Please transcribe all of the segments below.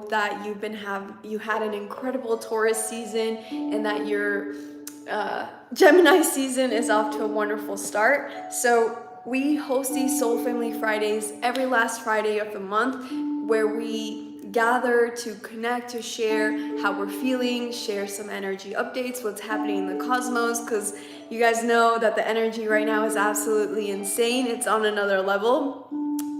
hope that you had an incredible Taurus season, and that your Gemini season is off to a wonderful start. So we host these Soul Family Fridays every last Friday of the month, where we gather to connect, to share how we're feeling, share some energy updates, what's happening in the cosmos, because you guys know that the energy right now is absolutely insane. It's on another level.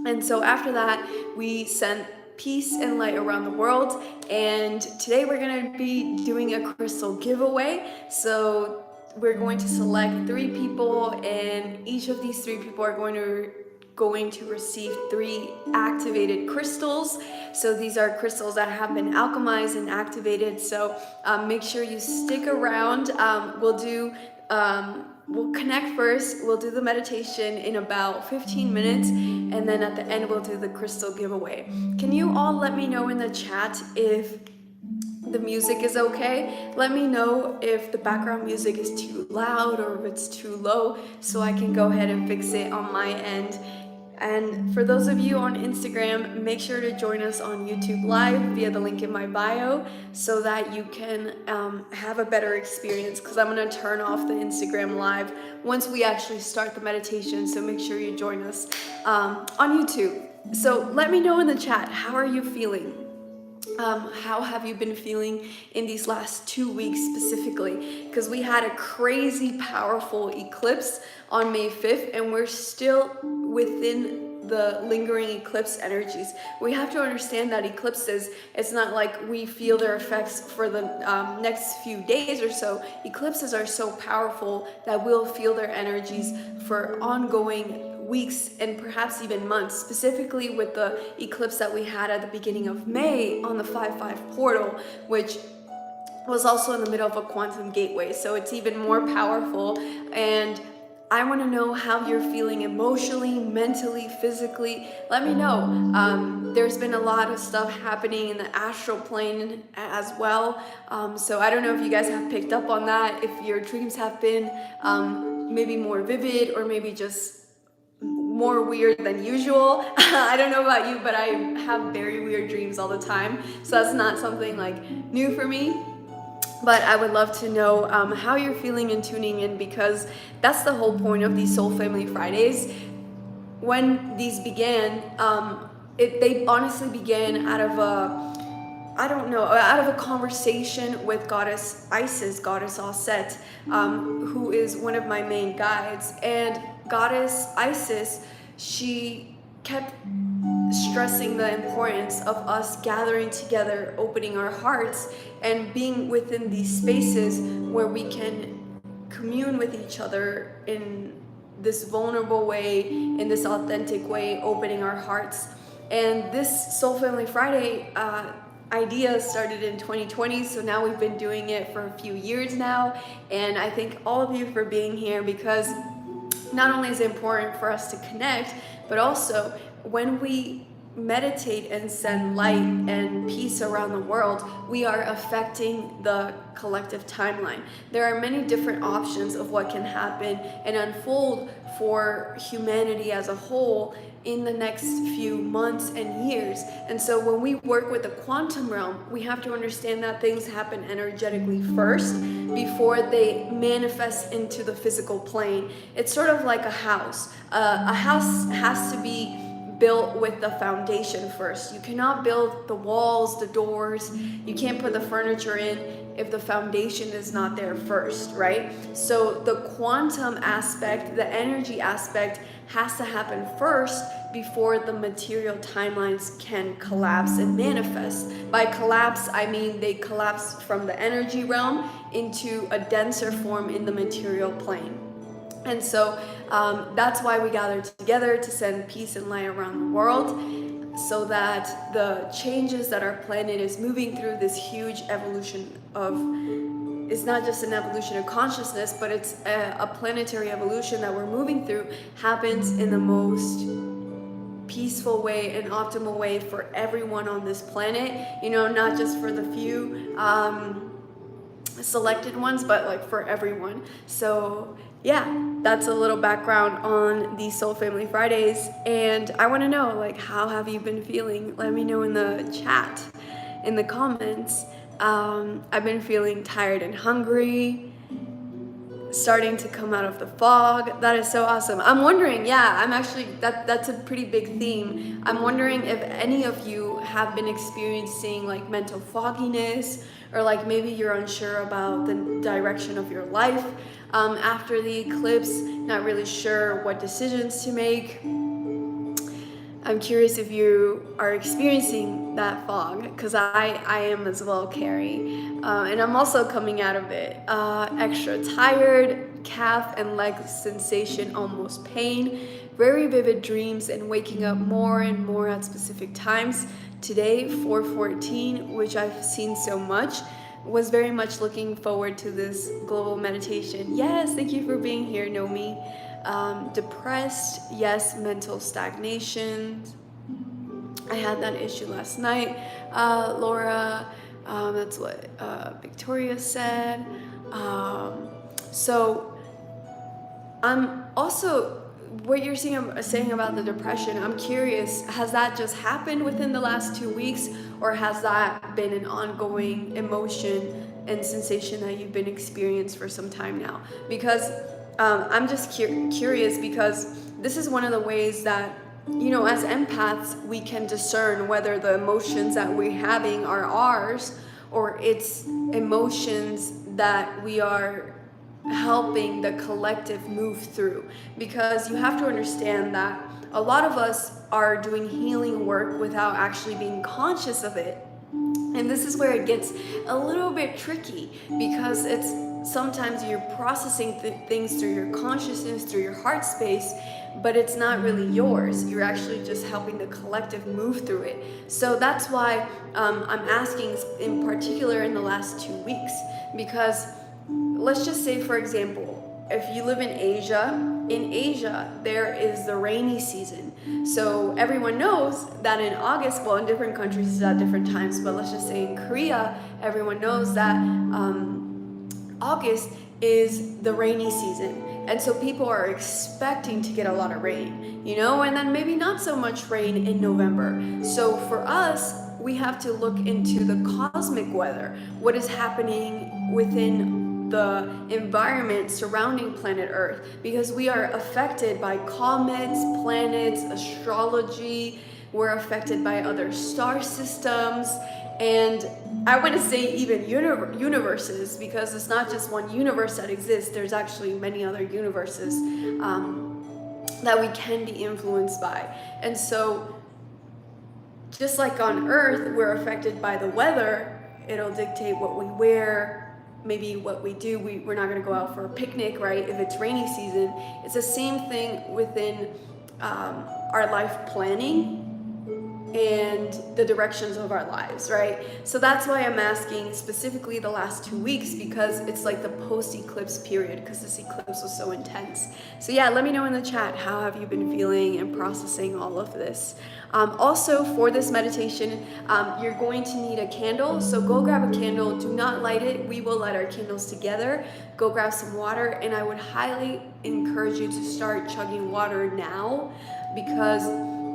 And so after that, we send peace and light around the world. And today we're going to be doing a crystal giveaway. So we're going to select 3 people, and each of these 3 people are going to receive 3 activated crystals. So these are crystals that have been alchemized and activated. So make sure you stick around. We'll connect first, we'll do the meditation in about 15 minutes, and then at the end we'll do the crystal giveaway. Can you all let me know in the chat if the music is okay? Let me know if the background music is too loud or if it's too low, so I can go ahead and fix it on my end. And for those of you on Instagram, make sure to join us on YouTube Live via the link in my bio, so that you can have a better experience, because I'm going to turn off the Instagram Live once we actually start the meditation. So make sure you join us on YouTube. So let me know in the chat, how are you feeling? How have you been feeling in these last 2 weeks specifically? Because we had a crazy powerful eclipse on May 5th, and we're still within the lingering eclipse energies. We have to understand that eclipses, it's not like we feel their effects for the next few days or so. Eclipses are so powerful that we'll feel their energies for ongoing weeks and perhaps even months, specifically with the eclipse that we had at the beginning of May on the 5-5 portal, which was also in the middle of a quantum gateway. So it's even more powerful. And I want to know how you're feeling emotionally, mentally, physically. Let me know. There's been a lot of stuff happening in the astral plane as well. So I don't know if you guys have picked up on that, if your dreams have been maybe more vivid, or maybe just more weird than usual. I don't know about you, but I have very weird dreams all the time. So that's not something like new for me. But I would love to know how you're feeling and tuning in, because that's the whole point of these Soul Family Fridays. When these began, they honestly began out of a conversation with Goddess Isis, Goddess Aset, who is one of my main guides. And Goddess Isis, she kept stressing the importance of us gathering together, opening our hearts, and being within these spaces where we can commune with each other in this vulnerable way, in this authentic way, opening our hearts. And this Soul Family Friday idea started in 2020, so now we've been doing it for a few years now. And I thank all of you for being here, because not only is it important for us to connect, but also when we meditate and send light and peace around the world, we are affecting the collective timeline. There are many different options of what can happen and unfold for humanity as a whole in the next few months and years. And so when we work with the quantum realm, we have to understand that things happen energetically first before they manifest into the physical plane. It's sort of like a house. A house has to be built with the foundation first. You cannot build the walls, the doors, you can't put the furniture in if the foundation is not there first, right? So the quantum aspect, the energy aspect, has to happen first before the material timelines can collapse and manifest. By collapse, I mean they collapse from the energy realm into a denser form in the material plane. And so that's why we gather together, to send peace and light around the world, so that the changes that our planet is moving through, this huge evolution of, it's not just an evolution of consciousness, but it's a planetary evolution that we're moving through, happens in the most peaceful way and optimal way for everyone on this planet, you know, not just for the few selected ones, but like for everyone. So yeah, that's a little background on these Soul Family Fridays. And I want to know, like, how have you been feeling? Let me know in the chat. in the comments. I've been feeling tired and hungry, starting to come out of the fog. That is so awesome. I'm wondering, yeah, I'm actually, that's a pretty big theme. I'm wondering if any of you have been experiencing like mental fogginess, or like maybe you're unsure about the direction of your life after the eclipse, not really sure what decisions to make. I'm curious if you are experiencing that fog, because I am as well, Carrie. And I'm also coming out of it. Extra tired, calf and leg sensation, almost pain, very vivid dreams, and waking up more and more at specific times. Today, 4:14, which I've seen so much, was very much looking forward to this global meditation. Yes, thank you for being here, Nomi. Depressed, yes, mental stagnation. I had that issue last night, Laura. That's what Victoria said. So I'm also, what you're saying about the depression, I'm curious, has that just happened within the last 2 weeks, or has that been an ongoing emotion and sensation that you've been experiencing for some time now? Because I'm just curious, because this is one of the ways that, you know, as empaths, we can discern whether the emotions that we're having are ours, or it's emotions that we are helping the collective move through. Because you have to understand that a lot of us are doing healing work without actually being conscious of it. And this is where it gets a little bit tricky, because it's sometimes you're processing things through your consciousness, through your heart space, but it's not really yours. You're actually just helping the collective move through it. So that's why I'm asking in particular in the last 2 weeks, because let's just say, for example, if you live in Asia, there is the rainy season. So everyone knows that in August, well, in different countries it's at different times, but let's just say in Korea, everyone knows that August is the rainy season. And so people are expecting to get a lot of rain, you know, and then maybe not so much rain in November. So for us, we have to look into the cosmic weather, what is happening within the environment surrounding planet Earth, because we are affected by comets, planets, astrology, we're affected by other star systems, and I want to say even universes, because it's not just one universe that exists, there's actually many other universes that we can be influenced by. And so just like on Earth, we're affected by the weather, it'll dictate what we wear, maybe what we do. We're not going to go out for a picnic, right? If it's rainy season, it's the same thing within our life planning and the directions of our lives, right? So that's why I'm asking specifically the last 2 weeks, because it's like the post-eclipse period, because this eclipse was so intense. So yeah, let me know in the chat, how have you been feeling and processing all of this? Also, for this meditation, you're going to need a candle. So go grab a candle, do not light it. We will light our candles together. Go grab some water, and I would highly encourage you to start chugging water now, because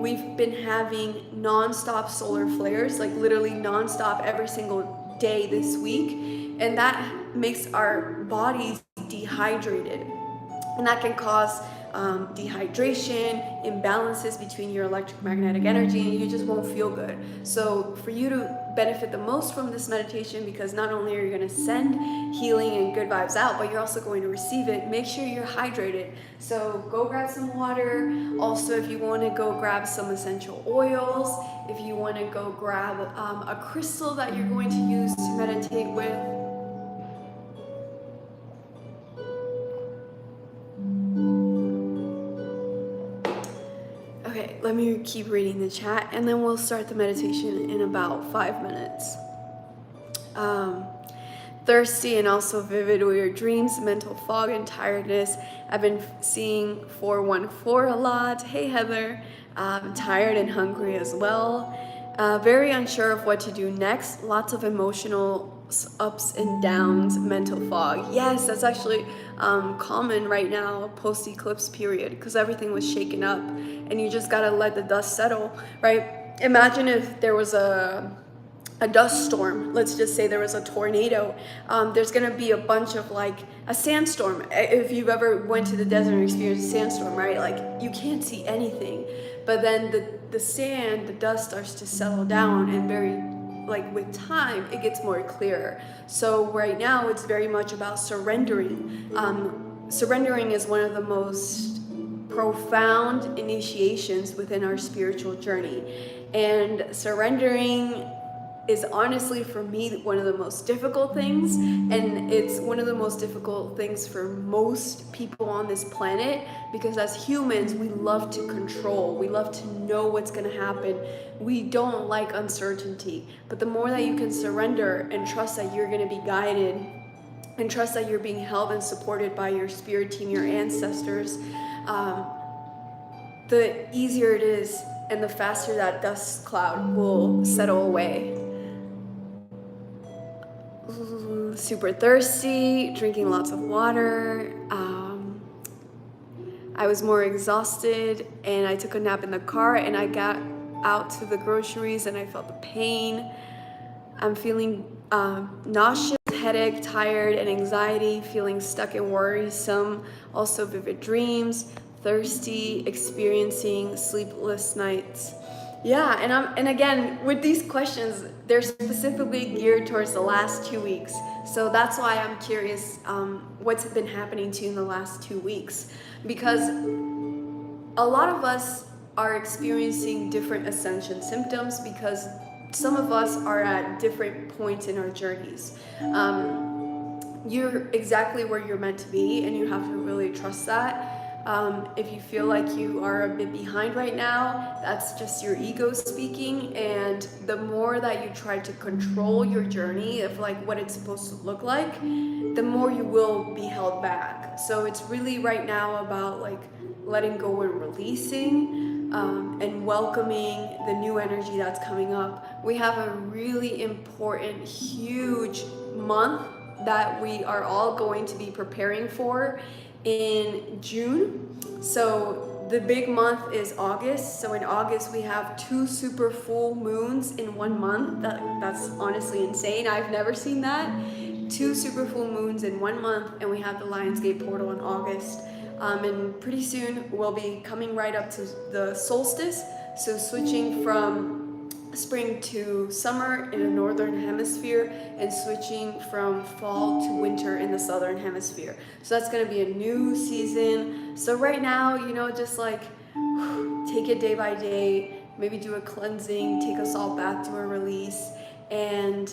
we've been having non-stop solar flares, like literally non-stop every single day this week, and that makes our bodies dehydrated, and that can cause dehydration, imbalances between your electromagnetic energy, and you just won't feel good. So for you to benefit the most from this meditation, because not only are you going to send healing and good vibes out, but you're also going to receive it, make sure you're hydrated. So go grab some water. Also, if you want to go grab some essential oils, if you want to go grab a crystal that you're going to use to meditate with. Okay, let me keep reading the chat, and then we'll start the meditation in about 5 minutes. Thirsty and also vivid weird dreams, mental fog and tiredness. I've been seeing 414 a lot. Hey Heather. Tired and hungry as well. Very unsure of what to do next. Lots of emotional ups and downs, mental fog. Yes, that's actually common right now, post-eclipse period, because everything was shaken up, and you just gotta let the dust settle, right? Imagine if there was a a dust storm. Let's just say there was a tornado. There's gonna be a bunch of like a sandstorm. If you've ever went to the desert and experienced a sandstorm, right? Like you can't see anything, but then the sand, the dust starts to settle down, and with time it gets more clearer. So right now it's very much about surrendering. Surrendering is one of the most profound initiations within our spiritual journey, and surrendering is honestly for me one of the most difficult things, and it's one of the most difficult things for most people on this planet, because as humans we love to control, we love to know what's going to happen, we don't like uncertainty. But the more that you can surrender and trust that you're going to be guided, and trust that you're being held and supported by your spirit team, your ancestors, the easier it is and the faster that dust cloud will settle away. Super thirsty, drinking lots of water. I was more exhausted, and I took a nap in the car, and I got out to the groceries and I felt the pain. I'm feeling nauseous, headache, tired, and anxiety, feeling stuck and worrisome, also vivid dreams, thirsty, experiencing sleepless nights. Yeah, and again, with these questions, they're specifically geared towards the last 2 weeks. So that's why I'm curious what's been happening to you in the last 2 weeks. Because a lot of us are experiencing different ascension symptoms, because some of us are at different points in our journeys. You're exactly where you're meant to be, and you have to really trust that. If you feel like you are a bit behind right now, that's just your ego speaking, and the more that you try to control your journey of like what it's supposed to look like, the more you will be held back. So it's really right now about like letting go and releasing, and welcoming the new energy that's coming up. We have a really important, huge month that we are all going to be preparing for in June. So the big month is August. So in August we have 2 super full moons in 1 month. That's honestly insane. I've never seen that. 2 super full moons in 1 month, and we have the Lionsgate portal in August. And pretty soon we'll be coming right up to the solstice. So switching from spring to summer in the northern hemisphere, and switching from fall to winter in the southern hemisphere. So that's going to be a new season. So right now, just like take it day by day, maybe do a cleansing, take a salt bath, do a release. And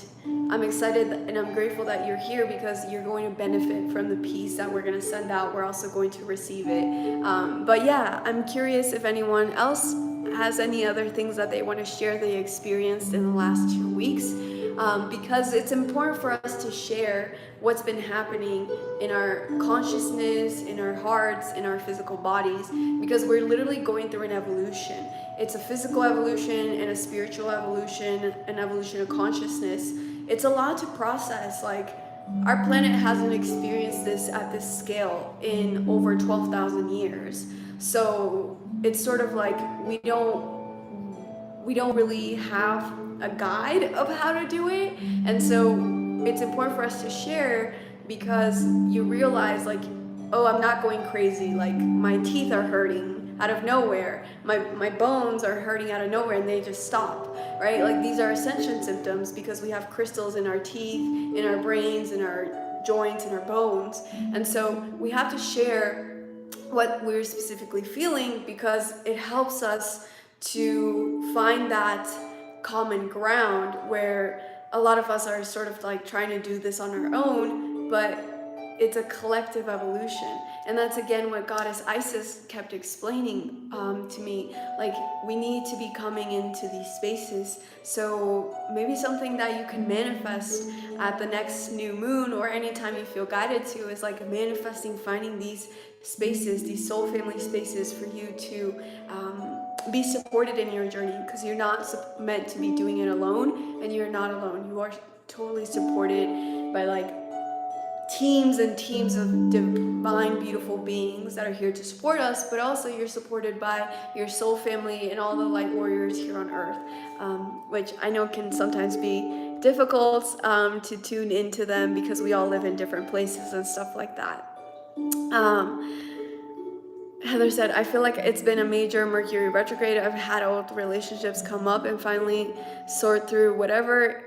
I'm excited and I'm grateful that you're here, because you're going to benefit from the peace that we're going to send out. We're also going to receive it. But yeah, I'm curious if anyone else has any other things that they want to share they experienced in the last 2 weeks, because it's important for us to share what's been happening in our consciousness, in our hearts, in our physical bodies, because we're literally going through an evolution. It's a physical evolution and a spiritual evolution, an evolution of consciousness. It's a lot to process. Like, our planet hasn't experienced this at this scale in over 12,000 years. So it's sort of like we don't really have a guide of how to do it. And so it's important for us to share, because you realize like, oh, I'm not going crazy. Like, my teeth are hurting out of nowhere. My bones are hurting out of nowhere, and they just stop, right? Like, these are ascension symptoms, because we have crystals in our teeth, in our brains, in our joints, in our bones. And so we have to share what we're specifically feeling, because it helps us to find that common ground, where a lot of us are sort of like trying to do this on our own, but it's a collective evolution. And that's again what Goddess Isis kept explaining to me. Like, we need to be coming into these spaces. So maybe something that you can manifest at the next new moon, or anytime you feel guided to, is like manifesting, finding these spaces, these soul family spaces for you to be supported in your journey, because you're not meant to be doing it alone, and you're not alone. You are totally supported by like teams and teams of divine, beautiful beings that are here to support us, but also you're supported by your soul family and all the light warriors here on earth, which I know can sometimes be difficult to tune into them because we all live in different places and stuff like that. Heather said, I feel like it's been a major Mercury retrograde. I've had old relationships come up and finally sort through whatever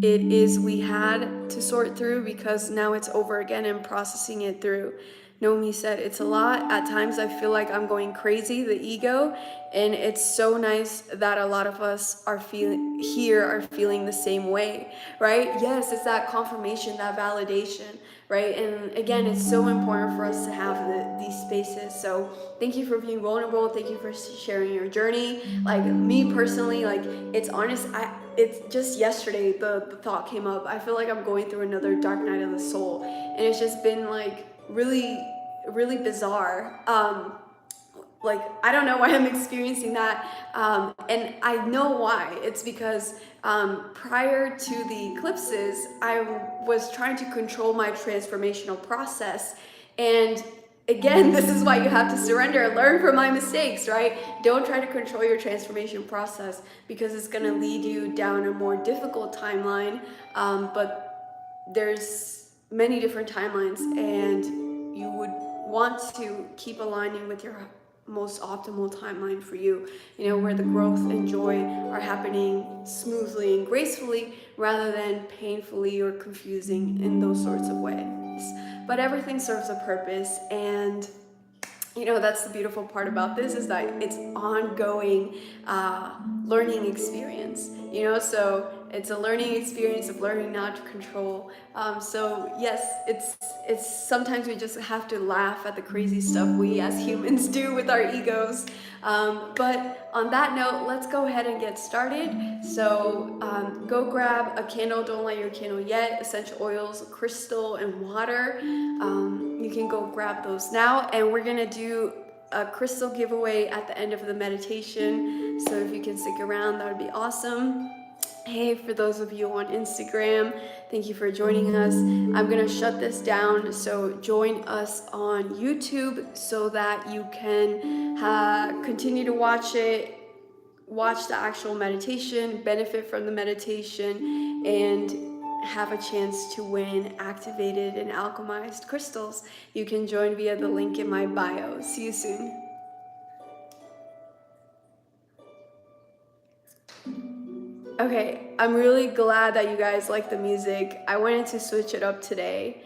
it is we had to sort through, because now it's over again and processing it through. Nomi said, it's a lot. At times I feel like I'm going crazy, the ego, and it's so nice that a lot of us are feeling the same way, right? Yes, it's that confirmation, that validation, right? And again, it's so important for us to have these spaces. So thank you for being vulnerable. Thank you for sharing your journey. Like me personally, like it's honest, it's just yesterday the thought came up. I feel like I'm going through another dark night of the soul, and it's just been like really bizarre. Like I don't know why I'm experiencing that, and I know why. It's because prior to the eclipses, I was trying to control my transformational process, and again, this is why you have to surrender and learn from my mistakes, right? Don't try to control your transformation process, because it's going to lead you down a more difficult timeline, but there's many different timelines, and you would want to keep aligning with your most optimal timeline for you, you know, where the growth and joy are happening smoothly and gracefully rather than painfully or confusing in those sorts of ways. But everything serves a purpose, and you know, that's the beautiful part about this, is that it's ongoing learning experience, you know, so it's a learning experience of learning not to control. So yes, it's sometimes we just have to laugh at the crazy stuff we as humans do with our egos. But on that note, let's go ahead and get started. So go grab a candle, don't light your candle yet, essential oils, crystal, and water. You can go grab those now, and we're gonna do a crystal giveaway at the end of the meditation, so if you can stick around, that would be awesome. Hey, for those of you on Instagram, thank you for joining us. I'm gonna shut this down, so join us on YouTube so that you can continue to watch it, watch the actual meditation, benefit from the meditation, and have a chance to win activated and alchemized crystals. You can join via the link in my bio. See you soon. Okay, I'm really glad that you guys like the music. I wanted to switch it up today.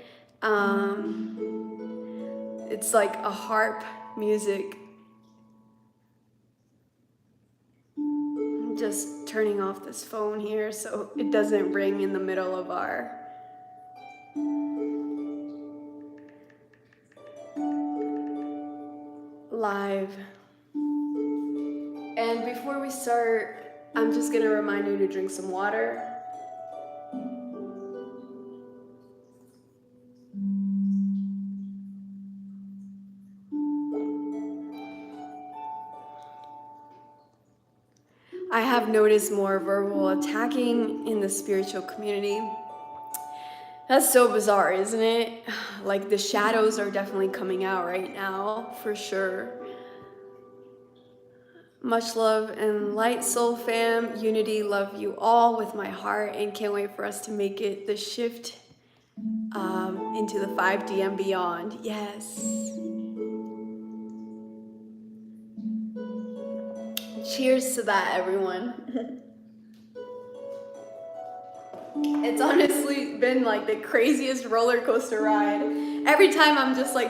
It's like a harp music. I'm just turning off this phone here so it doesn't ring in the middle of our live. And before we start, I'm just gonna remind you to drink some water. I have noticed more verbal attacking in the spiritual community. That's so bizarre, isn't it? Like the shadows are definitely coming out right now, for sure. Much love and light, soul fam. Unity, love you all with my heart, and can't wait for us to make it the shift into the 5D and beyond. Yes. Cheers to that, everyone. It's honestly been like the craziest roller coaster ride. Every time I'm just like,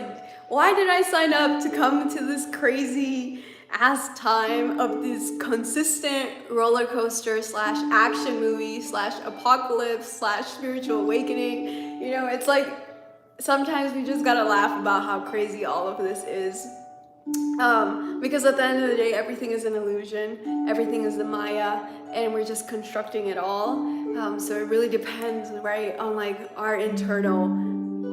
why did I sign up to come to this crazy ass time of this consistent roller coaster slash action movie slash apocalypse slash spiritual awakening? You know, it's like sometimes we just gotta laugh about how crazy all of this is. Because at the end of the day, everything is an illusion, everything is the Maya, and we're just constructing it all. So it really depends, right, on like our internal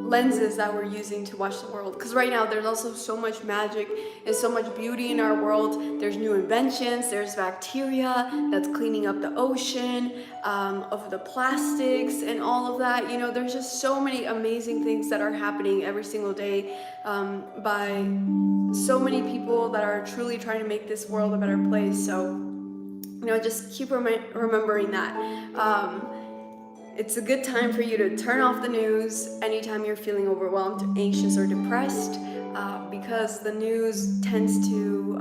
lenses that we're using to watch the world. Because right now there's also so much magic and so much beauty in our world. There's new inventions, there's bacteria that's cleaning up the ocean, of the plastics and all of that. You know, there's just so many amazing things that are happening every single day, by so many people that are truly trying to make this world a better place. So, you know, just keep remembering that. It's a good time for you to turn off the news anytime you're feeling overwhelmed, anxious, or depressed, because the news tends to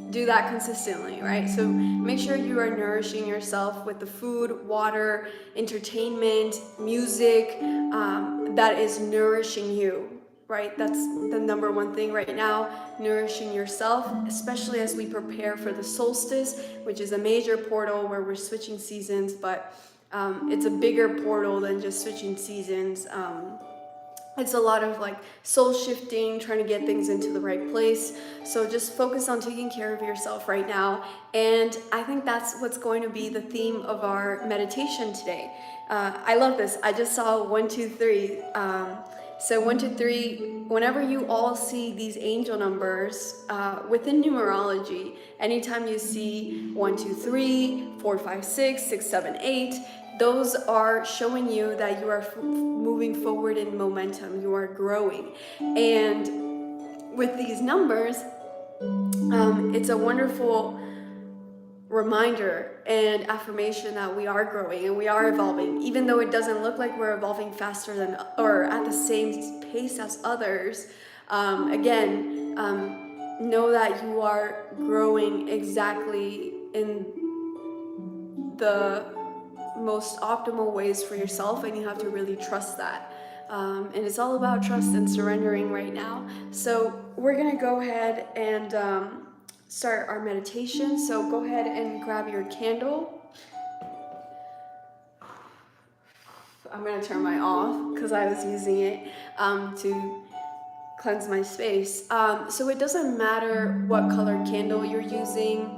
do that consistently, right? So make sure you are nourishing yourself with the food, water, entertainment, music, that is nourishing you, right? That's the number one thing right now, nourishing yourself, especially as we prepare for the solstice, which is a major portal where we're switching seasons, but it's a bigger portal than just switching seasons. It's a lot of like soul shifting, trying to get things into the right place. So just focus on taking care of yourself right now. And I think that's what's going to be the theme of our meditation today. I love this. I just saw 1, 2, 3. So 1, 2, 3, whenever you all see these angel numbers within numerology, anytime you see 1, 2, 3, 4, 5, 6, 6, 7, 8, those are showing you that you are moving forward in momentum, you are growing. And with these numbers, it's a wonderful reminder and affirmation that we are growing and we are evolving, even though it doesn't look like we're evolving faster than or at the same pace as others. Again, know that you are growing exactly in the most optimal ways for yourself, and you have to really trust that. And it's all about trust and surrendering right now. So we're gonna go ahead and start our meditation. So go ahead and grab your candle. I'm gonna turn mine off because I was using it to cleanse my space. So it doesn't matter what color candle you're using,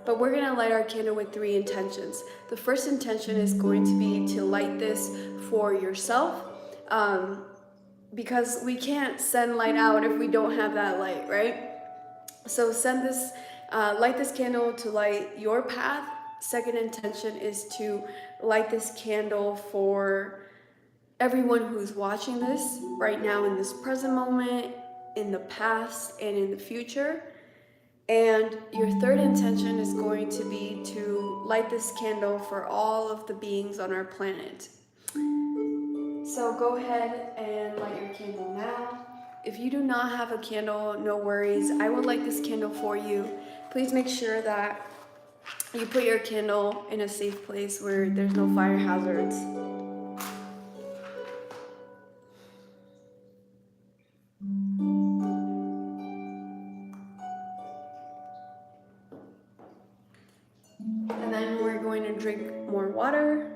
but we're gonna light our candle with 3 intentions. The first intention is going to be to light this for yourself, because we can't send light out if we don't have that light, right? So send this, light this candle to light your path. Second intention is to light this candle for everyone who's watching this right now in this present moment, in the past, and in the future. And your third intention is going to be to light this candle for all of the beings on our planet. So go ahead and light your candle now. If you do not have a candle, no worries. I will light this candle for you. Please make sure that you put your candle in a safe place where there's no fire hazards. And then we're going to drink more water.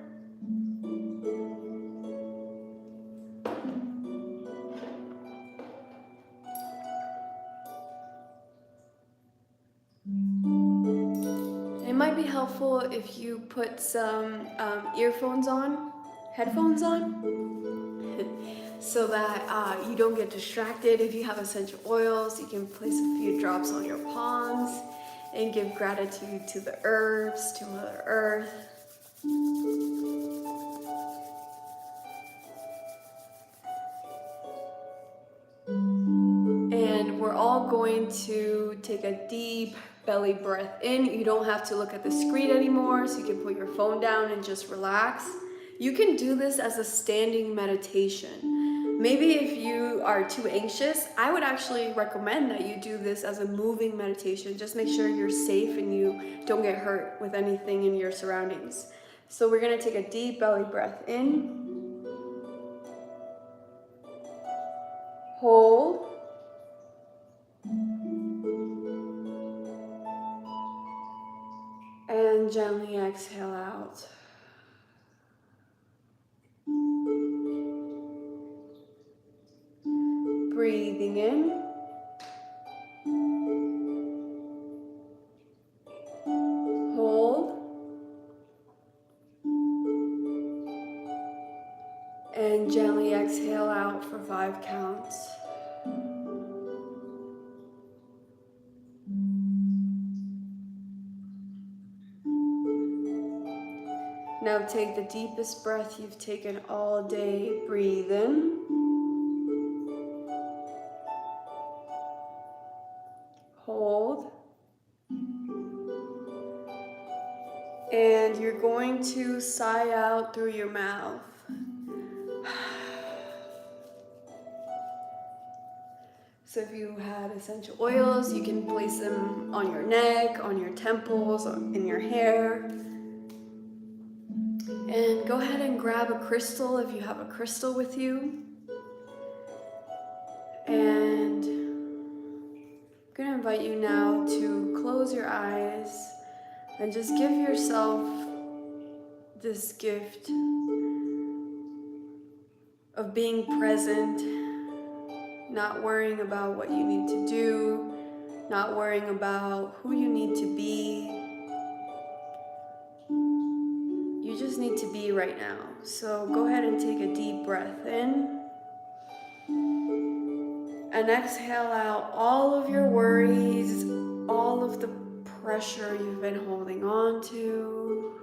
It might be helpful if you put some earphones on, headphones on, so that you don't get distracted. If you have essential oils, you can place a few drops on your palms and give gratitude to the herbs, to Mother Earth. And we're all going to take a deep belly breath in. You don't have to look at the screen anymore, so you can put your phone down and just relax. You can do this as a standing meditation. Maybe if you are too anxious, I would actually recommend that you do this as a moving meditation. Just make sure you're safe and you don't get hurt with anything in your surroundings. So we're gonna take a deep belly breath in. Hold. And gently exhale out. Breathing in. Hold. And gently exhale out for 5 counts. Now take the deepest breath you've taken all day. Breathe in. Hold. And you're going to sigh out through your mouth. So if you had essential oils, you can place them on your neck, on your temples, in your hair. And go ahead and grab a crystal if you have a crystal with you. And I'm going to invite you now to close your eyes and just give yourself this gift of being present, not worrying about what you need to do, not worrying about who you need to be. You just need to be right now. So go ahead and take a deep breath in. And exhale out all of your worries, all of the pressure you've been holding on to.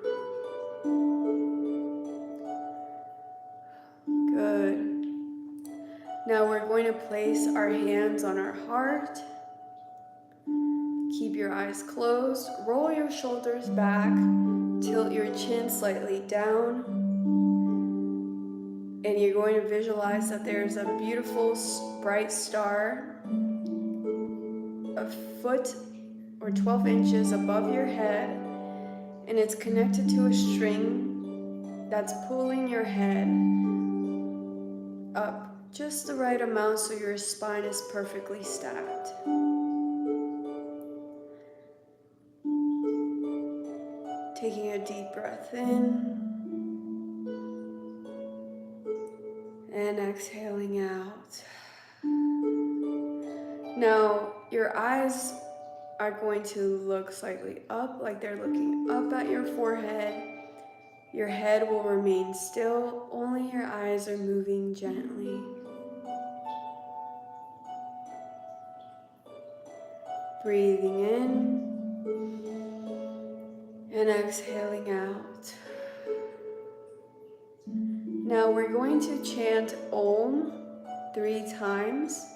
Good. Now we're going to place our hands on our heart. Keep your eyes closed. Roll your shoulders back. Tilt your chin slightly down. And you're going to visualize that there's a beautiful bright star a foot or 12 inches above your head, and it's connected to a string that's pulling your head up just the right amount so your spine is perfectly stacked. Taking a deep breath in and exhaling out. Now, your eyes are going to look slightly up, like they're looking up at your forehead. Your head will remain still, only your eyes are moving gently. Breathing in and exhaling out. Now we're going to chant Om 3 times.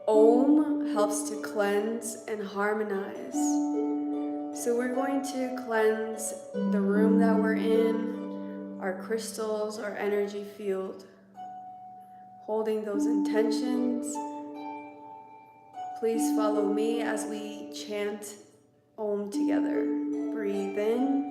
Om helps to cleanse and harmonize. So we're going to cleanse the room that we're in, our crystals, our energy field. Holding those intentions, please follow me as we chant Om together. Breathe in.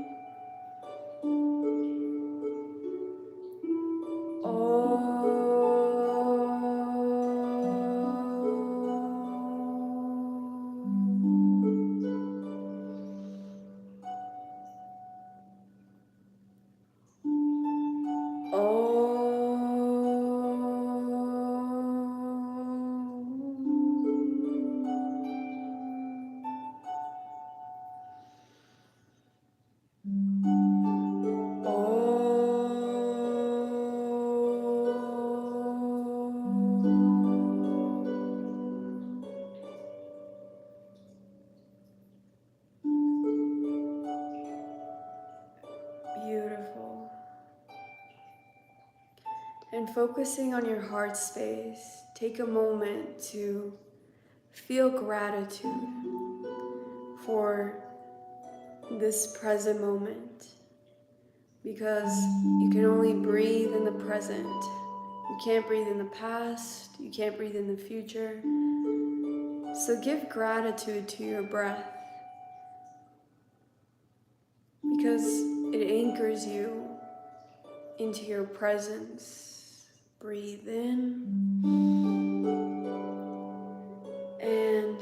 Beautiful. And focusing on your heart space, take a moment to feel gratitude for this present moment, because you can only breathe in the present. You can't breathe in the past, you can't breathe in the future. So give gratitude to your breath, because it anchors you into your presence. Breathe in and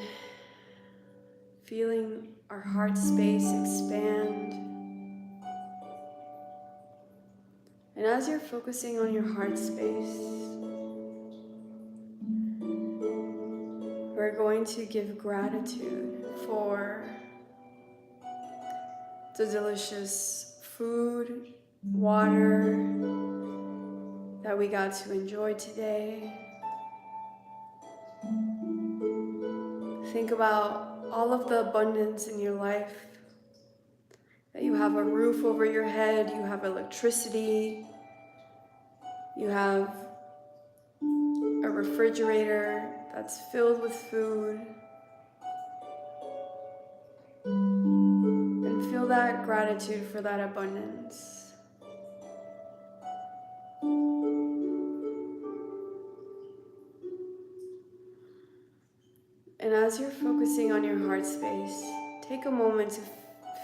feeling our heart space expand. And as you're focusing on your heart space, we're going to give gratitude for the delicious food, water, that we got to enjoy today. Think about all of the abundance in your life, that you have a roof over your head, you have electricity, you have a refrigerator that's filled with food, and feel that gratitude for that abundance. And as you're focusing on your heart space, take a moment to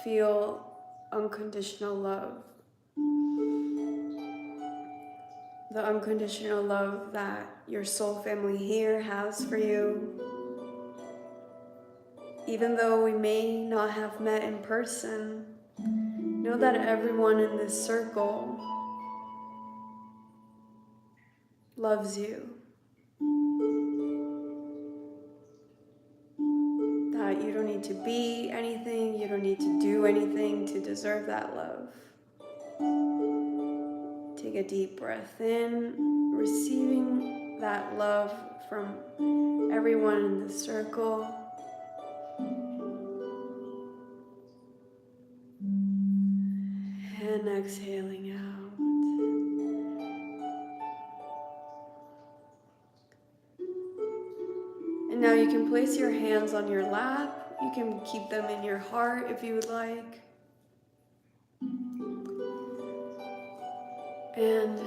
feel unconditional love. The unconditional love that your soul family here has for you. Even though we may not have met in person, know that everyone in this circle loves you. That you don't need to be anything, you don't need to do anything to deserve that love. Take a deep breath in, receiving that love from everyone in the circle. And exhaling out. And now you can place your hands on your lap. You can keep them in your heart if you would like. And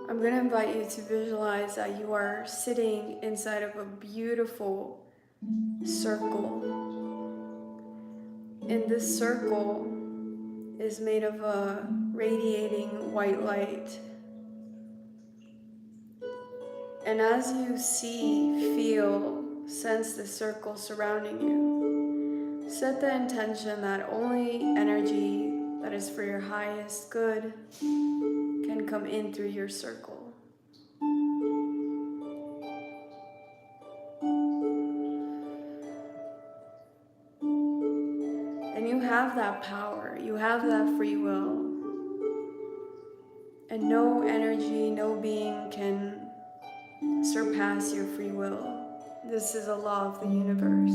I'm going to invite you to visualize that you are sitting inside of a beautiful circle. And this circle is made of a radiating white light. And as you see, feel, sense the circle surrounding you, set the intention that only energy that is for your highest good can come in through your circle. And you have that power, you have that free will. And no energy, no being can surpass your free will. This is a law of the universe.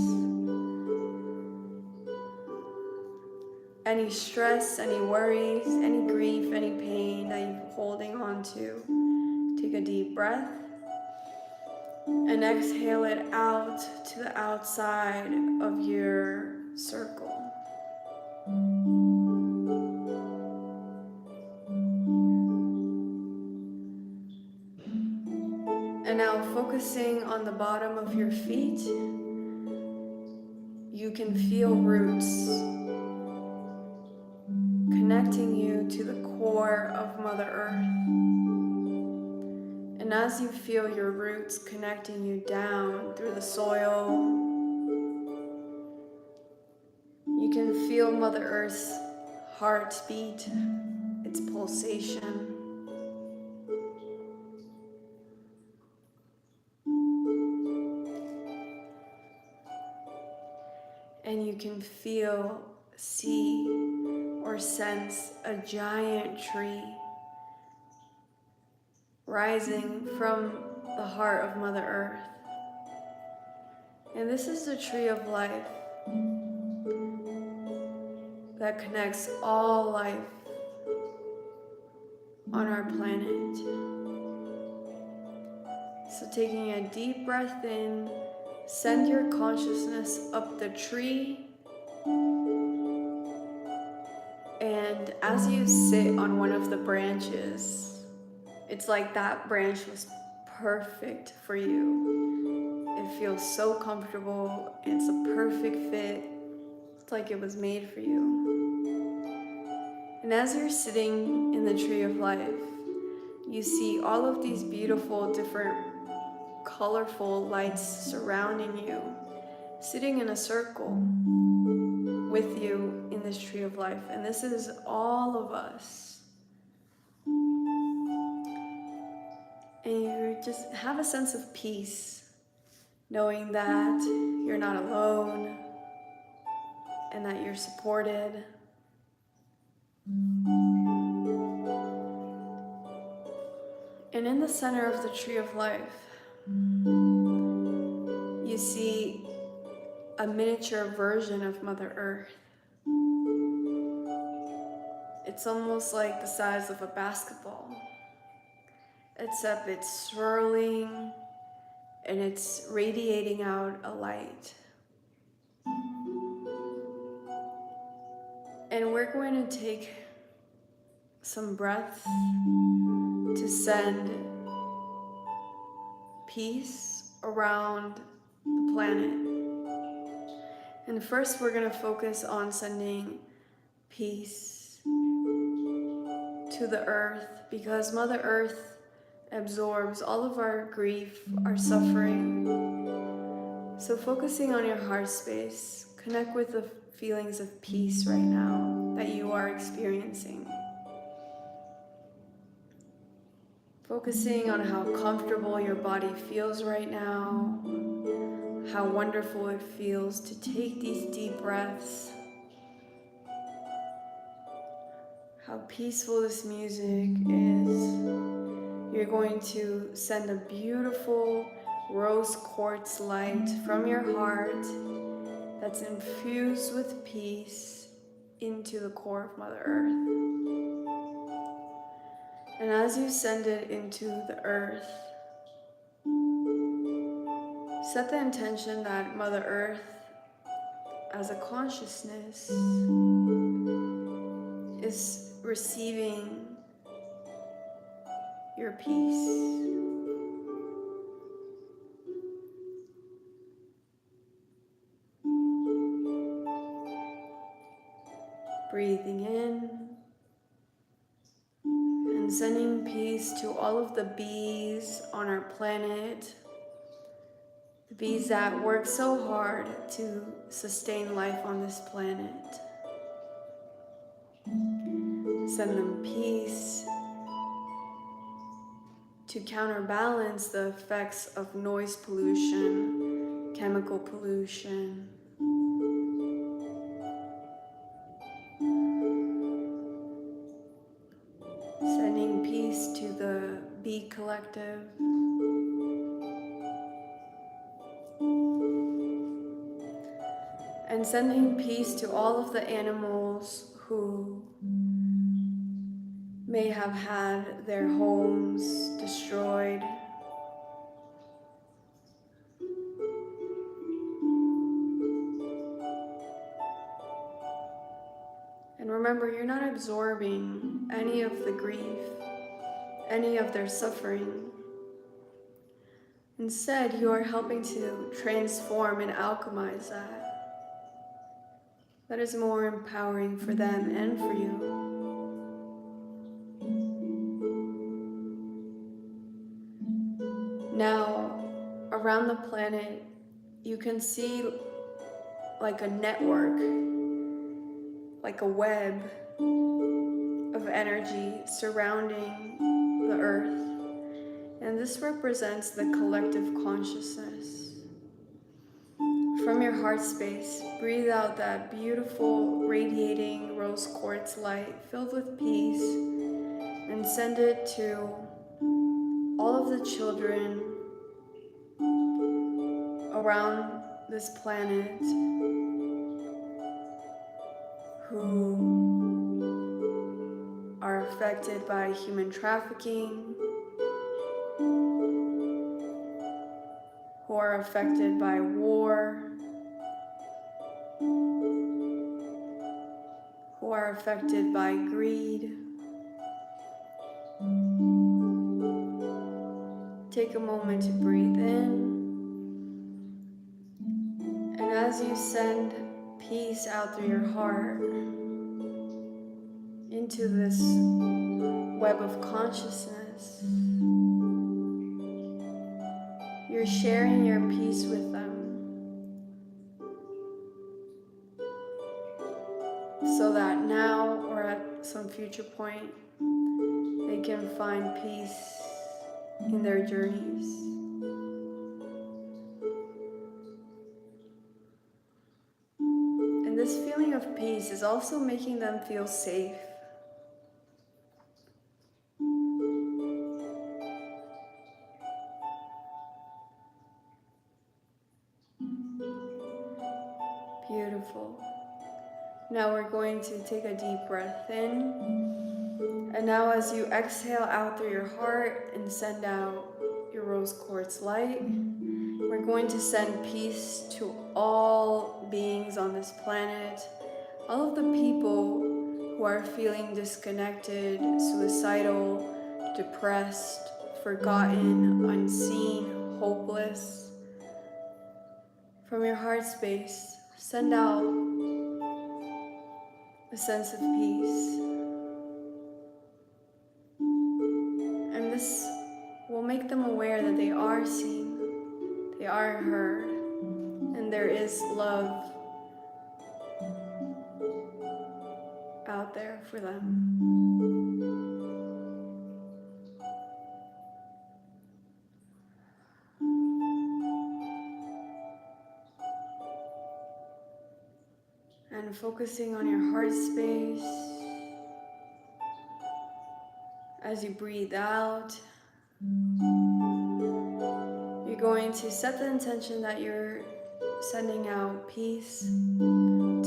Any stress, any worries, any grief, any pain that you're holding on to, take a deep breath and exhale it out to the outside of your circle. And now focusing on the bottom of your feet, you can feel roots connecting you to the core of Mother Earth. And as you feel your roots connecting you down through the soil, you can feel Mother Earth's heartbeat, its pulsation. And you can feel, see, or sense a giant tree rising from the heart of Mother Earth. And this is the tree of life that connects all life on our planet. So taking a deep breath in, send your consciousness up the tree. And as you sit on one of the branches, it's like that branch was perfect for you. It feels so comfortable. It's a perfect fit. It's like it was made for you. And as you're sitting in the tree of life, you see all of these beautiful, different, colorful lights surrounding you, sitting in a circle with you in this tree of life. And this is all of us. And you just have a sense of peace, knowing that you're not alone and that you're supported. And in the center of the tree of life, you see a miniature version of Mother Earth. It's almost like the size of a basketball, except it's swirling and it's radiating out a light. And we're going to take some breaths to send peace around the planet. And first we're going to focus on sending peace to the earth, because Mother Earth absorbs all of our grief, our suffering. So focusing on your heart space, connect with the feelings of peace right now that you are experiencing. Focusing on how comfortable your body feels right now, how wonderful it feels to take these deep breaths, how peaceful this music is. You're going to send a beautiful rose quartz light from your heart that's infused with peace into the core of Mother Earth. And as you send it into the earth, set the intention that Mother Earth, as a consciousness, is receiving your peace. Breathing in and sending peace to all of the bees on our planet, the bees that work so hard to sustain life on this planet. Send them peace to counterbalance the effects of noise pollution, chemical pollution. Sending peace to the bee collective. And sending peace to all of the animals who may have had their homes destroyed. And remember, you're not absorbing any of the grief, any of their suffering. Instead, you are helping to transform and alchemize that. That is more empowering for them and for you. Now, around the planet, you can see like a network, like a web of energy surrounding the earth. And this represents the collective consciousness. From your heart space, breathe out that beautiful, radiating rose quartz light filled with peace and send it to all of the children around this planet who are affected by human trafficking, who are affected by war, who are affected by greed. Take a moment to breathe in. And as you send peace out through your heart into this web of consciousness, you're sharing your peace with them so that now or at some future point they can find peace in their journeys. And this feeling of peace is also making them feel safe. Now we're going to take a deep breath in. And now as you exhale out through your heart and send out your rose quartz light, we're going to send peace to all beings on this planet, all of the people who are feeling disconnected, suicidal, depressed, forgotten, unseen, hopeless. From your heart space, send out a sense of peace. And this will make them aware that they are seen, they are heard, and there is love out there for them. And focusing on your heart space, as you breathe out, you're going to set the intention that you're sending out peace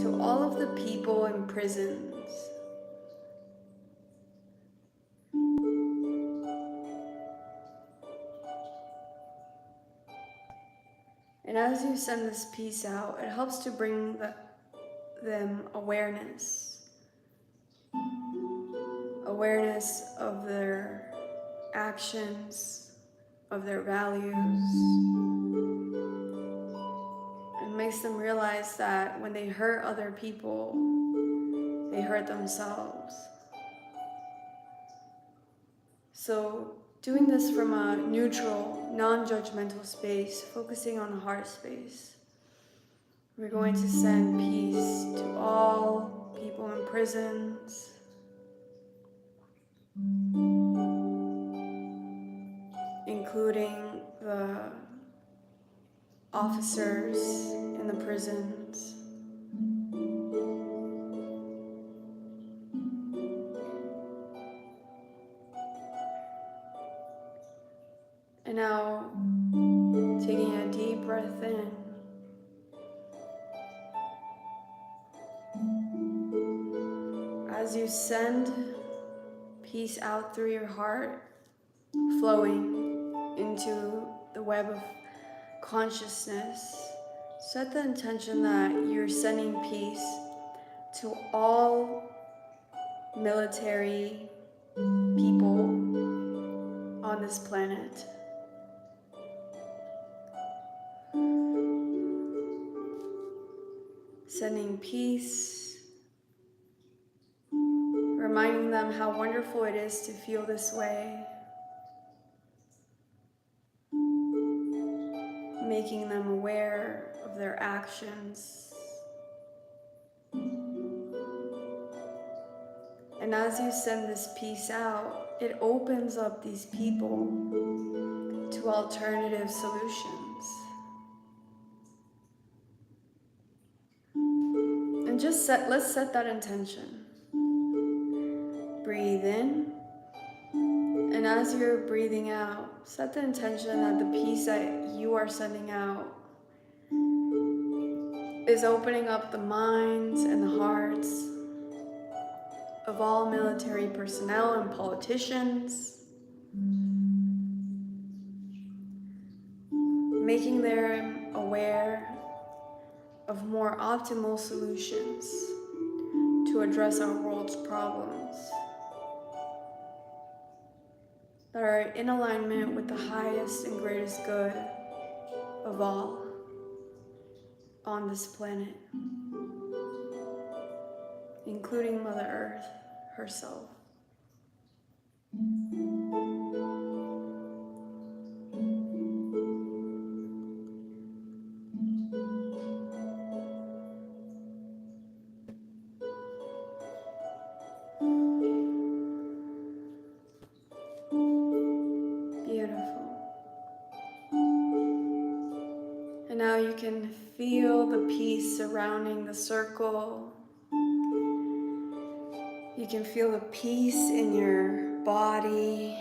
to all of the people in prisons. And as you send this peace out, it helps to bring them awareness of their actions, of their values. It makes them realize that when they hurt other people, they hurt themselves. So doing this from a neutral, non-judgmental space, focusing on the heart space, we're going to send peace to all people in prisons, including the officers in the prisons. And now, taking a deep breath in, as you send peace out through your heart, flowing into the web of consciousness, set the intention that you're sending peace to all military people on this planet. Sending peace, reminding them how wonderful it is to feel this way, making them aware of their actions. And as you send this peace out, it opens up these people to alternative solutions. And let's set that intention. Breathe in, and as you're breathing out, set the intention that the peace that you are sending out is opening up the minds and the hearts of all military personnel and politicians, making them aware of more optimal solutions to address our world's problems that are in alignment with the highest and greatest good of all on this planet, including Mother Earth herself. And now you can feel the peace surrounding the circle. You can feel the peace in your body.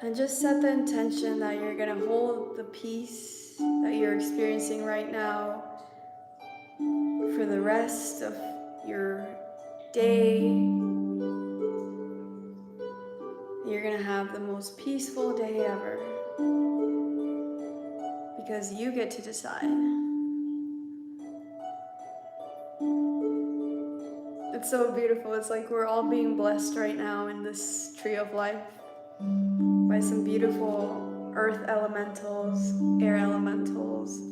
And just set the intention that you're going to hold the peace that you're experiencing right now for the rest of your day. You're gonna have the most peaceful day ever, because you get to decide. It's so beautiful. It's like we're all being blessed right now in this tree of life by some beautiful earth elementals, air elementals.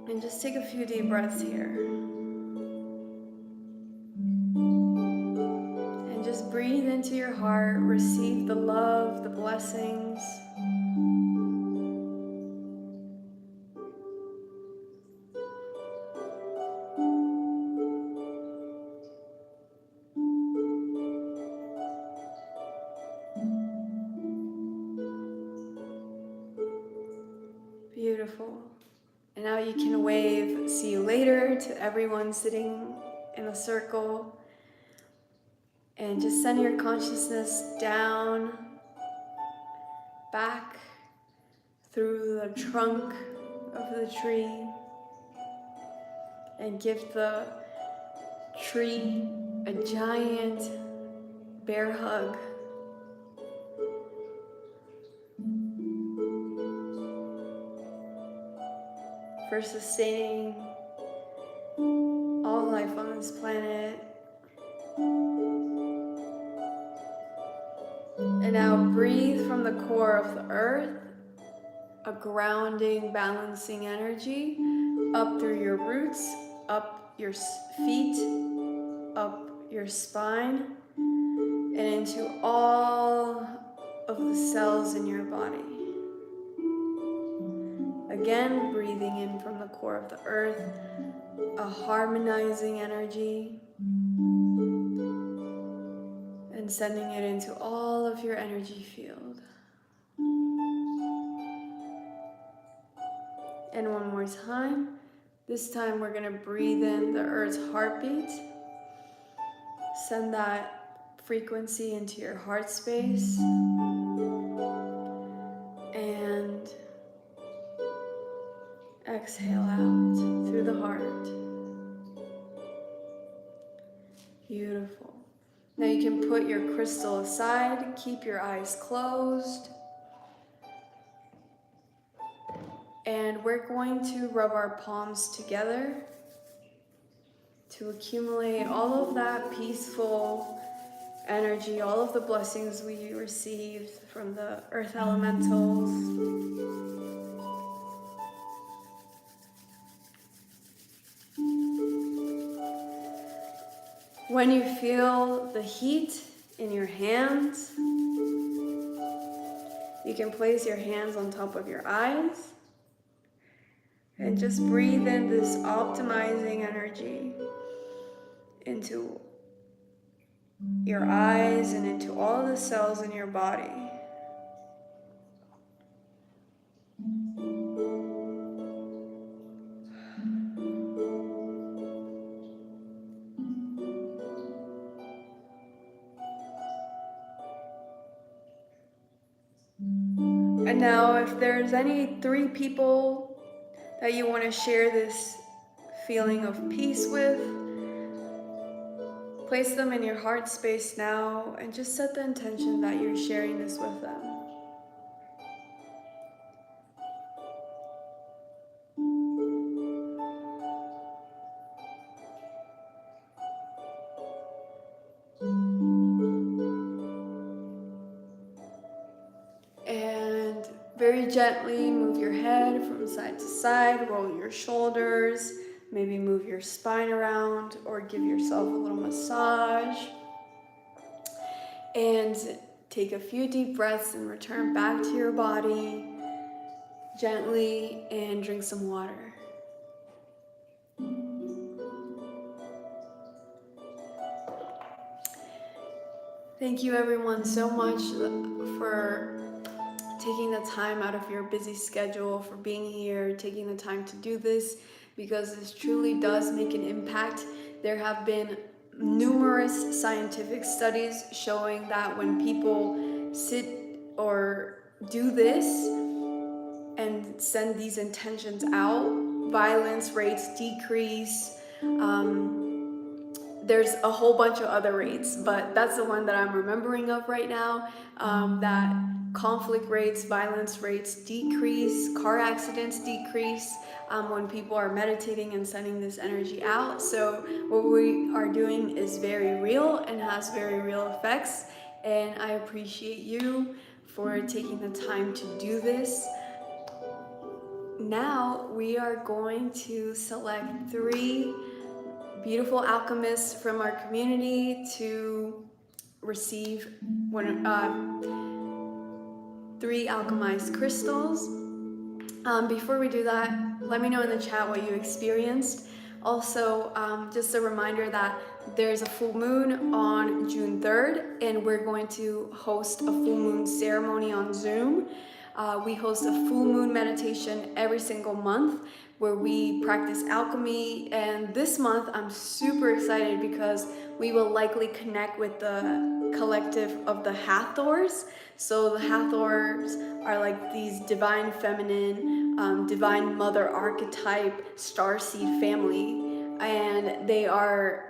And just take a few deep breaths here. And just breathe into your heart, receive the love, the blessings. Beautiful. And now you can wave "see you later" to everyone sitting in a circle. And just send your consciousness down, back through the trunk of the tree, and give the tree a giant bear hug. For sustaining all life on this planet. And now breathe from the core of the earth, a grounding, balancing energy up through your roots, up your feet, up your spine, and into all of the cells in your body. Again, breathing in from the core of the earth, a harmonizing energy, and sending it into all of your energy field. And one more time. This time we're going to breathe in the earth's heartbeat. Send that frequency into your heart space. And exhale out through the heart. Beautiful. Now you can put your crystal aside, keep your eyes closed. And we're going to rub our palms together to accumulate all of that peaceful energy, all of the blessings we received from the earth elementals. When you feel the heat in your hands, you can place your hands on top of your eyes and just breathe in this optimizing energy into your eyes and into all the cells in your body. And now if there's any 3 people that you want to share this feeling of peace with, place them in your heart space now and just set the intention that you're sharing this with them. And very gently move your head from side to side, roll your shoulders, maybe move your spine around or give yourself a little massage. And take a few deep breaths and return back to your body gently and drink some water. Thank you everyone so much for taking the time out of your busy schedule, for being here, taking the time to do this, because this truly does make an impact. There have been numerous scientific studies showing that when people sit or do this and send these intentions out, violence rates decrease. There's a whole bunch of other rates, but that's the one that I'm remembering of right now, that conflict rates, violence rates decrease, car accidents decrease when people are meditating and sending this energy out. So what we are doing is very real and has very real effects, and I appreciate you for taking the time to do this. Now we are going to select 3 beautiful alchemists from our community to receive 3 alchemized crystals. Before we do that, let me know in the chat what you experienced. Also, just a reminder that there's a full moon on June 3rd, and we're going to host a full moon ceremony on Zoom. We host a full moon meditation every single month where we practice alchemy, and this month I'm super excited because we will likely connect with the collective of the Hathors. So the Hathors are like these divine feminine, divine mother archetype starseed family, and they're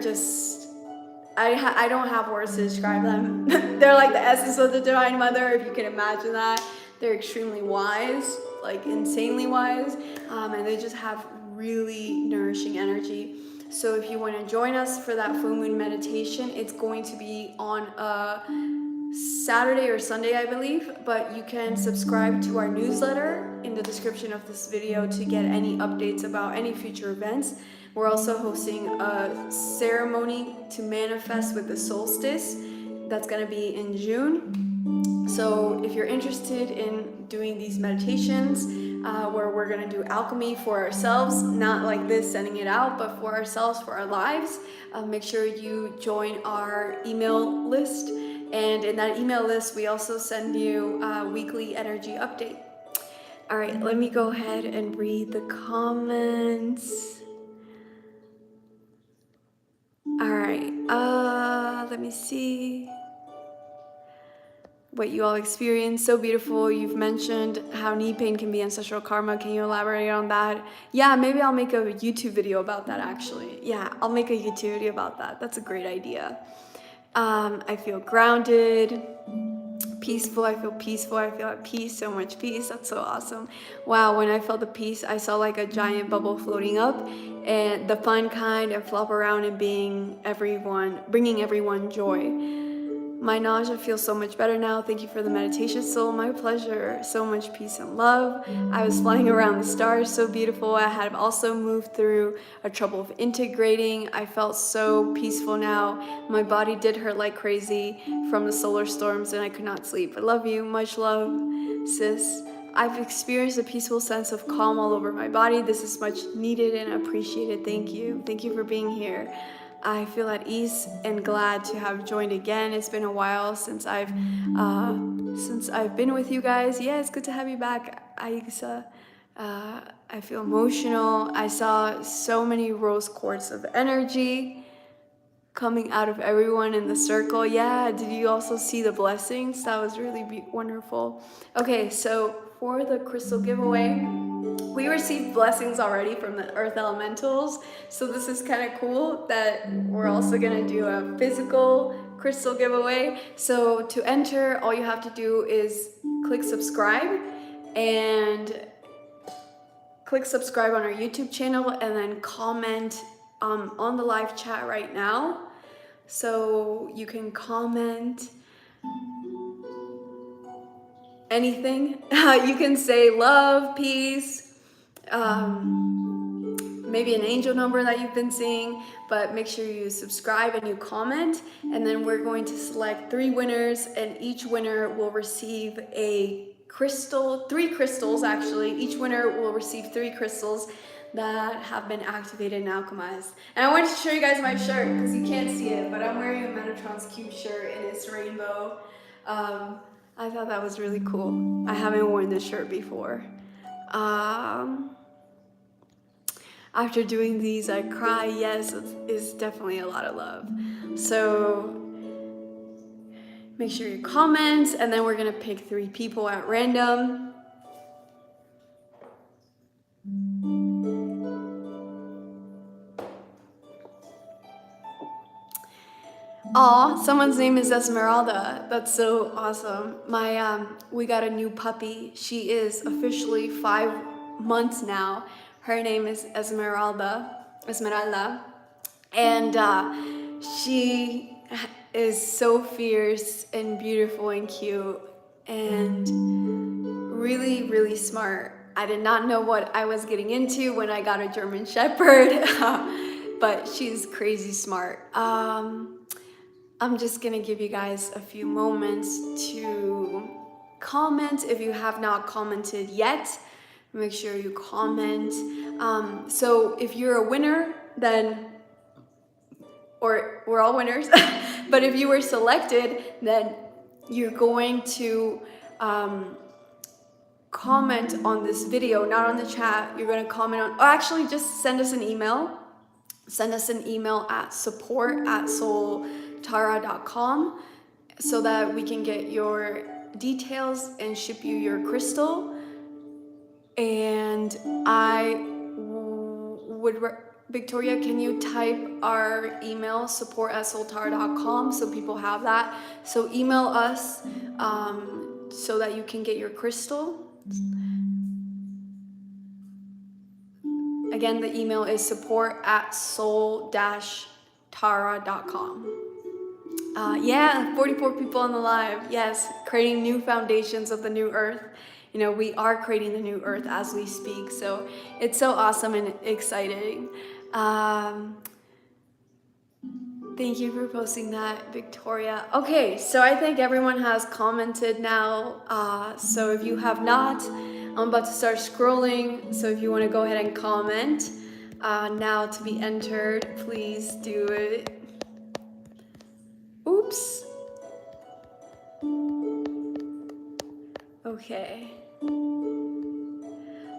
just, I don't have words to describe them. They're like the essence of the divine mother, if you can imagine that. They're extremely wise, like insanely wise, and they just have really nourishing energy. So if you want to join us for that full moon meditation, it's going to be on a Saturday or Sunday, I believe, but you can subscribe to our newsletter in the description of this video to get any updates about any future events. We're also hosting a ceremony to manifest with the solstice. That's going to be in June. So if you're interested in doing these meditations, where we're going to do alchemy for ourselves, not like this sending it out, but for ourselves, for our lives, make sure you join our email list. And in that email list, we also send you a weekly energy update. All right, let me go ahead and read the comments. All right, let me see what you all experienced. So beautiful. You've mentioned how knee pain can be ancestral karma. Can you elaborate on that? Yeah, maybe I'll make a YouTube video about that, actually. Yeah, I'll make a YouTube video about that. That's a great idea. I feel grounded, peaceful. I feel peaceful. I feel at peace, so much peace. That's so awesome. Wow, when I felt the peace, I saw like a giant bubble floating up, and the fun kind, and flop around and bringing everyone joy. My nausea feels so much better now. Thank you for the meditation, soul. My pleasure. So much peace and love. I was flying around the stars, so beautiful. I had also moved through a trouble of integrating. I felt so peaceful now. My body did hurt like crazy from the solar storms, and I could not sleep. I love you. Much love, sis. I've experienced a peaceful sense of calm all over my body. This is much needed and appreciated. Thank you. Thank you for being here. I feel at ease and glad to have joined again. It's been a while since I've been with you guys. Yeah, it's good to have you back, Aisa. I feel emotional. I saw so many rose quartz of energy coming out of everyone in the circle. Yeah, did you also see the blessings? That was really wonderful. Okay, so for the crystal giveaway, we received blessings already from the earth elementals, so this is kind of cool that we're also gonna do a physical crystal giveaway. So to enter, all you have to do is click subscribe on our YouTube channel, and then comment on the live chat right now. So you can comment anything. You can say love, peace, maybe an angel number that you've been seeing, but make sure you subscribe and you comment, and then we're going to select 3 winners, and each winner will receive a crystal, 3 crystals actually. Each winner will receive 3 crystals that have been activated and alchemized. And I wanted to show you guys my shirt because you can't see it, but I'm wearing a Metatron's Cube shirt and it's rainbow. I thought that was really cool. I haven't worn this shirt before. After doing these, I cry. Yes, it's definitely a lot of love. So make sure you comment, and then we're gonna pick 3 people at random. Aw, someone's name is Esmeralda. That's so awesome. We got a new puppy. She is officially 5 months now. Her name is Esmeralda. And she is so fierce and beautiful and cute and really, really smart. I did not know what I was getting into when I got a German Shepherd, but she's crazy smart. I'm just gonna give you guys a few moments to comment. If you have not commented yet, make sure you comment. So if you're a winner, then, or we're all winners, but if you were selected, then you're going to comment on this video, not on the chat. You're gonna comment on, or actually just send us an email. Send us an email at support@soltara.com so that we can get your details and ship you your crystal. And Victoria, can you type our email, support@soltara.com, so people have that? So email us so that you can get your crystal. Again, the email is support@sol-tara.com. Yeah, 44 people on the live. Yes, creating new foundations of the new earth. You know, we are creating the new earth as we speak. So it's so awesome and exciting. Thank you for posting that, Victoria. Okay, so I think everyone has commented now. So if you have not, I'm about to start scrolling. So if you want to go ahead and comment now to be entered, please do it. Oops. Okay.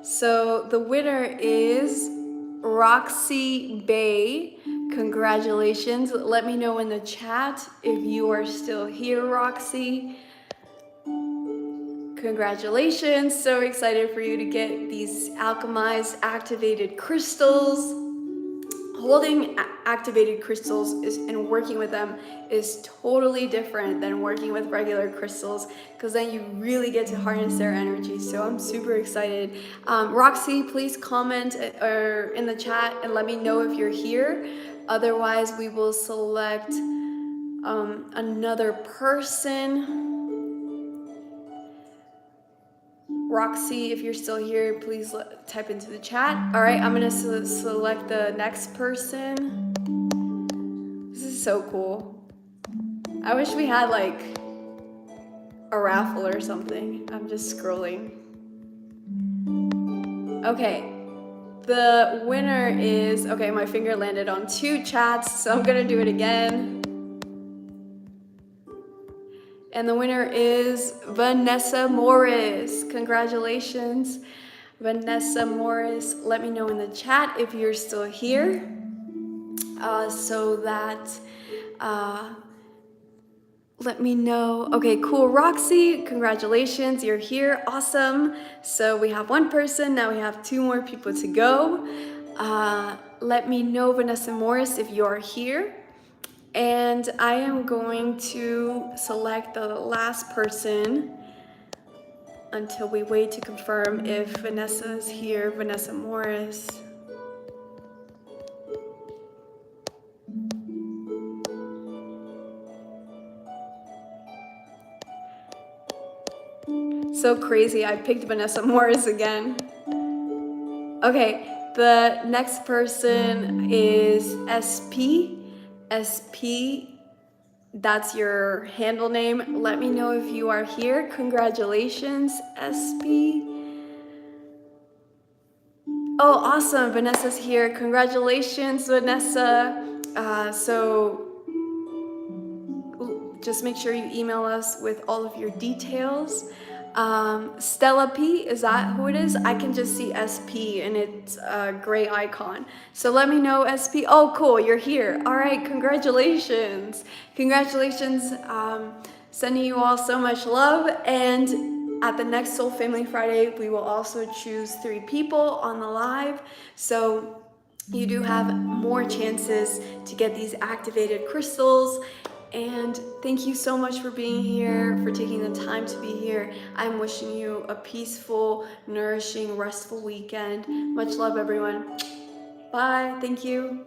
So the winner is Roxy Bay. Congratulations. Let me know in the chat if you are still here, Roxy. Congratulations. So excited for you to get these alchemized activated crystals. Holding activated crystals and working with them is totally different than working with regular crystals, because then you really get to harness their energy. So I'm super excited. Roxy, please comment or in the chat and let me know if you're here. Otherwise, we will select another person. Roxy, if you're still here, please type into the chat. All right, I'm gonna select the next person. This is so cool. I wish we had like a raffle or something. I'm just scrolling. Okay, the winner is, okay, my finger landed on 2 chats, so I'm gonna do it again. And the winner is Vanessa Morris. Congratulations, Vanessa Morris. Let me know in the chat if you're still here, so that, let me know. Okay, cool. Roxy, congratulations, you're here. Awesome. So we have 1 person, now we have 2 more people to go. Let me know, Vanessa Morris, if you're here. And I am going to select the last person until we wait to confirm if Vanessa is here. Vanessa Morris. So crazy, I picked Vanessa Morris again. Okay, the next person is SP. SP, that's your handle name. Let me know if you are here. Congratulations, SP. Oh, awesome, Vanessa's here. Congratulations, Vanessa. So just make sure you email us with all of your details. Stella P, is that who it is? I can just see SP and it's a gray icon. So let me know, SP. Oh, cool, you're here. All right, congratulations. Congratulations. Sending you all so much love. And at the next Soul Family Friday, we will also choose 3 people on the live. So you do have more chances to get these activated crystals. And thank you so much for being here, for taking the time to be here. I'm wishing you a peaceful, nourishing, restful weekend. Much love, everyone. Bye. Thank you.